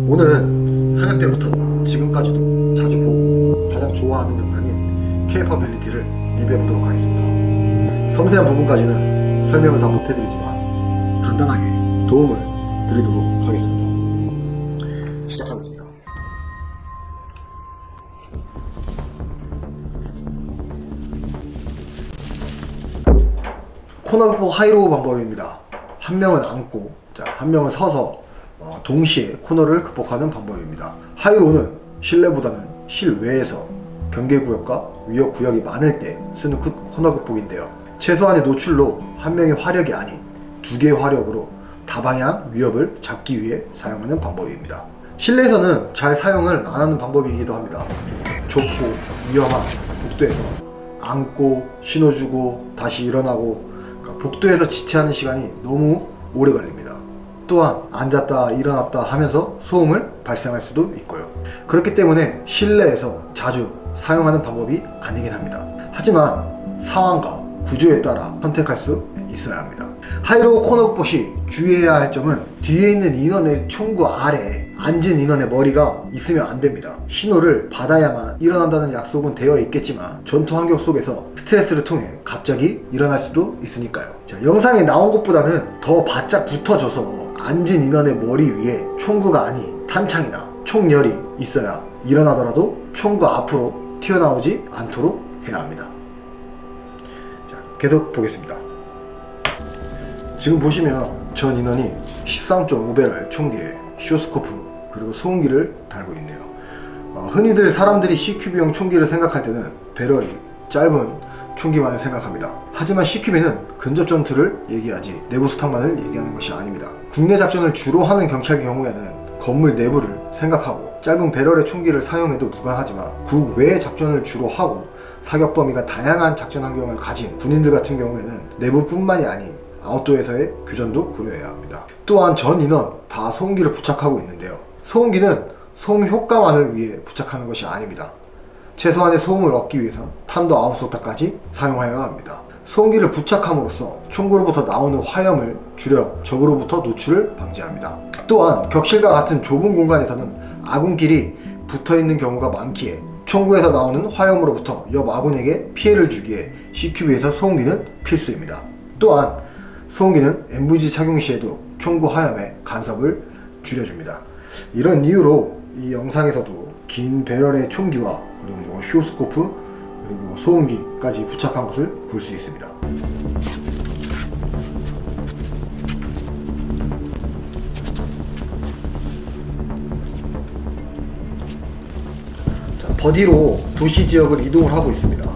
오늘은 현역 때부터 지금까지도 자주 보고 가장 좋아하는 영상인 케이퍼빌리티를 리뷰해보도록 하겠습니다. 섬세한 부분까지는 설명을 다 못해드리지만 간단하게 도움을 드리도록 하겠습니다. 시작하겠습니다. 코너 극복 하이로우 방법입니다. 한 명은 앉고 한 명은 서서 동시에 코너를 극복하는 방법입니다. 하이로우는 실내보다는 실외에서 경계구역과 위협구역이 많을 때 쓰는 코너 극복인데요. 최소한의 노출로 한 명의 화력이 아닌 두 개의 화력으로 다방향 위협을 잡기 위해 사용하는 방법입니다. 실내에서는 잘 사용을 안 하는 방법이기도 합니다. 좁고 위험한 복도에서 앉고 신호주고 다시 일어나고, 복도에서 지체하는 시간이 너무 오래 걸립니다. 또한 앉았다 일어났다 하면서 소음을 발생할 수도 있고요. 그렇기 때문에 실내에서 자주 사용하는 방법이 아니긴 합니다. 하지만 상황과 구조에 따라 선택할 수 있어야 합니다. 하이로우 코너 극복 시 주의해야 할 점은 뒤에 있는 인원의 총구 아래에 앉은 인원의 머리가 있으면 안 됩니다. 신호를 받아야만 일어난다는 약속은 되어 있겠지만 전투 환경 속에서 스트레스를 통해 갑자기 일어날 수도 있으니까요. 영상에 나온 것보다는 더 바짝 붙어져서 앉은 인원의 머리 위에 총구가 아닌 탄창이나 총열이 있어야 일어나더라도 총구 앞으로 튀어나오지 않도록 해야 합니다. 계속 보겠습니다. 지금 보시면 전 인원이 13.5배럴 총기에 쇼스코프 그리고 소음기를 달고 있네요. 흔히들 사람들이 CQB용 총기를 생각할 때는 배럴이 짧은 총기만을 생각합니다. 하지만 CQB는 근접 전투를 얘기하지 내부 수탁만을 얘기하는 것이 아닙니다. 국내 작전을 주로 하는 경찰의 경우에는 건물 내부를 생각하고 짧은 배럴의 총기를 사용해도 무관하지만 국외 작전을 주로 하고 사격 범위가 다양한 작전 환경을 가진 군인들 같은 경우에는 내부뿐만이 아닌 아웃도어에서의 교전도 고려해야 합니다. 또한 전 인원 다 소음기를 부착하고 있는데요. 소음기는 소음 효과만을 위해 부착하는 것이 아닙니다. 최소한의 소음을 얻기 위해서 탄도 아웃소타까지 사용하여야 합니다. 소음기를 부착함으로써 총구로부터 나오는 화염을 줄여 적으로부터 노출을 방지합니다. 또한 격실과 같은 좁은 공간에서는 아군끼리 붙어있는 경우가 많기에 총구에서 나오는 화염으로부터 옆 아군에게 피해를 주기에 CQB에서 소음기는 필수입니다. 또한 소음기는 MVG 착용 시에도 총구 화염의 간섭을 줄여줍니다. 이런 이유로 이 영상에서도 긴 배럴의 총기와 그리고 쇼스코프 그리고 소음기까지 부착한 것을 볼 수 있습니다. 버디로 도시지역을 이동을 하고 있습니다.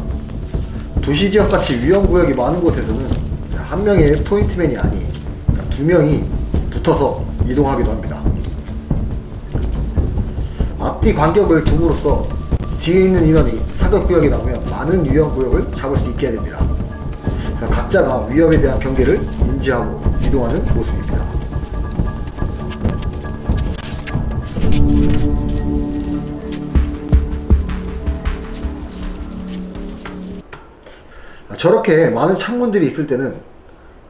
도시지역같이 위험구역이 많은 곳에서는 한 명의 포인트맨이 아닌 두 명이 붙어서 이동하기도 합니다. 앞뒤 간격을 둠으로써 뒤에 있는 인원이 사격구역에 나오면 많은 위험구역을 잡을 수 있게 됩니다. 각자가 위험에 대한 경계를 인지하고 이동하는 모습입니다. 저렇게 많은 창문들이 있을 때는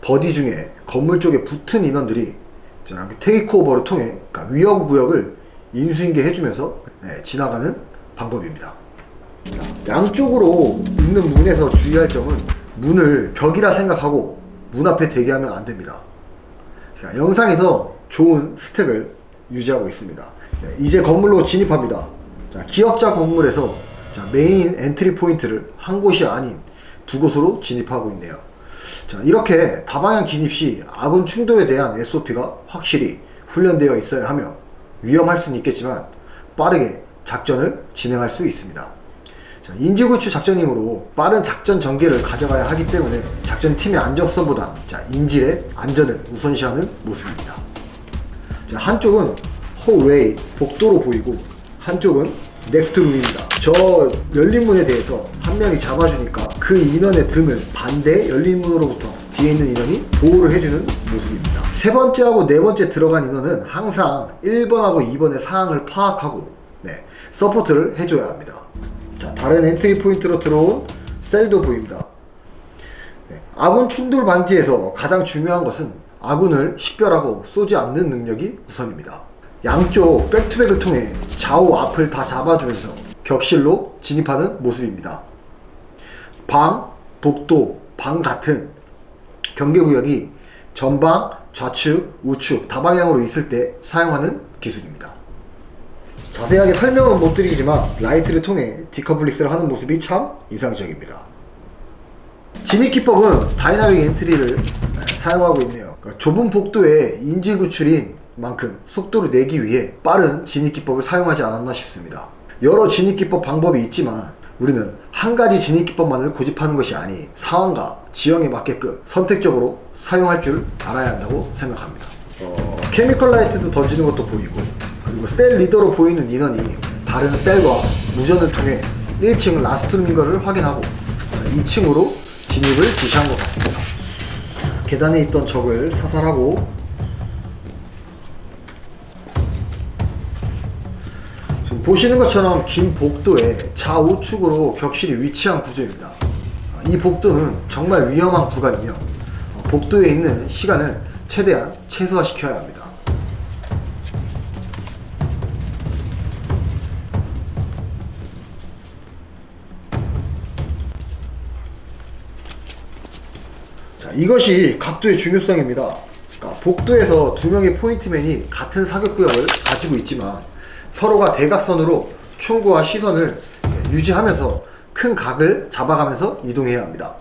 버디 중에 건물 쪽에 붙은 인원들이 이렇게 테이크오버를 통해 위험구역을 인수인계 해주면서 지나가는 방법입니다. 양쪽으로 있는 문에서 주의할 점은 문을 벽이라 생각하고 문 앞에 대기하면 안 됩니다. 영상에서 좋은 스택을 유지하고 있습니다. 이제 건물로 진입합니다. 기억자 건물에서 메인 엔트리 포인트를 한 곳이 아닌 두 곳으로 진입하고 있네요. 이렇게 다방향 진입 시 아군 충돌에 대한 SOP가 확실히 훈련되어 있어야 하며 위험할 수는 있겠지만 빠르게 작전을 진행할 수 있습니다. 인지구추 작전이므로 빠른 작전 전개를 가져가야 하기 때문에 작전팀의 안정성보다 인질의 안전을 우선시하는 모습입니다. 한쪽은 홀웨이 복도로 보이고 한쪽은 넥스트룸입니다. 저 열린 문에 대해서 한 명이 잡아주니까 그 인원의 등을 반대 열린 문으로부터 뒤에 있는 인원이 보호를 해주는 모습입니다. 세 번째하고 네 번째 들어간 인원은 항상 1번하고 2번의 상황을 파악하고 서포트를 해줘야 합니다. 다른 엔트리 포인트로 들어온 셀도 보입니다. 아군 충돌 방지에서 가장 중요한 것은 아군을 식별하고 쏘지 않는 능력이 우선입니다. 양쪽 백투백을 통해 좌우 앞을 다 잡아주면서 격실로 진입하는 모습입니다. 방, 복도, 방 같은 경계구역이 전방, 좌측, 우측 다방향으로 있을 때 사용하는 기술입니다. 자세하게 설명은 못 드리지만 라이트를 통해 디커플릭스를 하는 모습이 참 이상적입니다. 진입기법은 다이나믹 엔트리를 사용하고 있네요. 그러니까 좁은 복도에 인질 구출인 만큼 속도를 내기 위해 빠른 진입기법을 사용하지 않았나 싶습니다. 여러 진입기법 방법이 있지만 우리는 한 가지 진입기법만을 고집하는 것이 아닌 상황과 지형에 맞게끔 선택적으로 사용할 줄 알아야 한다고 생각합니다. 케미컬 라이트도 던지는 것도 보이고, 그리고 셀 리더로 보이는 인원이 다른 셀과 무전을 통해 1층 라스트룸인 것을 확인하고 2층으로 진입을 지시한 것 같습니다. 계단에 있던 적을 사살하고, 지금 보시는 것처럼 긴 복도에 좌우측으로 격실이 위치한 구조입니다. 이 복도는 정말 위험한 구간이며 복도에 있는 시간을 최대한 최소화시켜야 합니다. 자, 이것이 각도의 중요성입니다. 그러니까 복도에서 두 명의 포인트맨이 같은 사격구역을 가지고 있지만 서로가 대각선으로 총구와 시선을 유지하면서 큰 각을 잡아가면서 이동해야 합니다.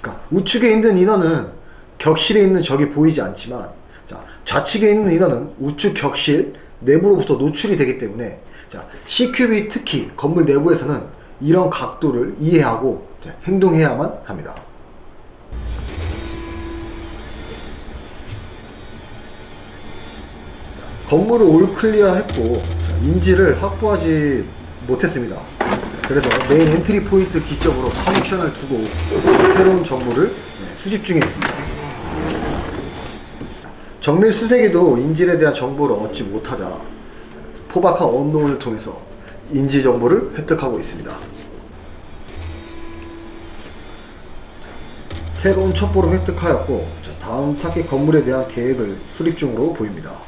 그러니까 우측에 있는 인원은 격실에 있는 적이 보이지 않지만, 자, 좌측에 있는 인원은 우측 격실 내부로부터 노출이 되기 때문에, 자, CQB 특히 건물 내부에서는 이런 각도를 이해하고 행동해야만 합니다. 건물을 올 클리어했고 인지를 확보하지 못했습니다. 그래서 메인 엔트리 포인트 기점으로 커넥션을 두고 새로운 정보를 수집 중에 있습니다. 정밀 수색에도 인질에 대한 정보를 얻지 못하자 포박한 언노운을 통해서 인질 정보를 획득하고 있습니다. 새로운 첩보를 획득하였고, 다음 타겟 건물에 대한 계획을 수립 중으로 보입니다.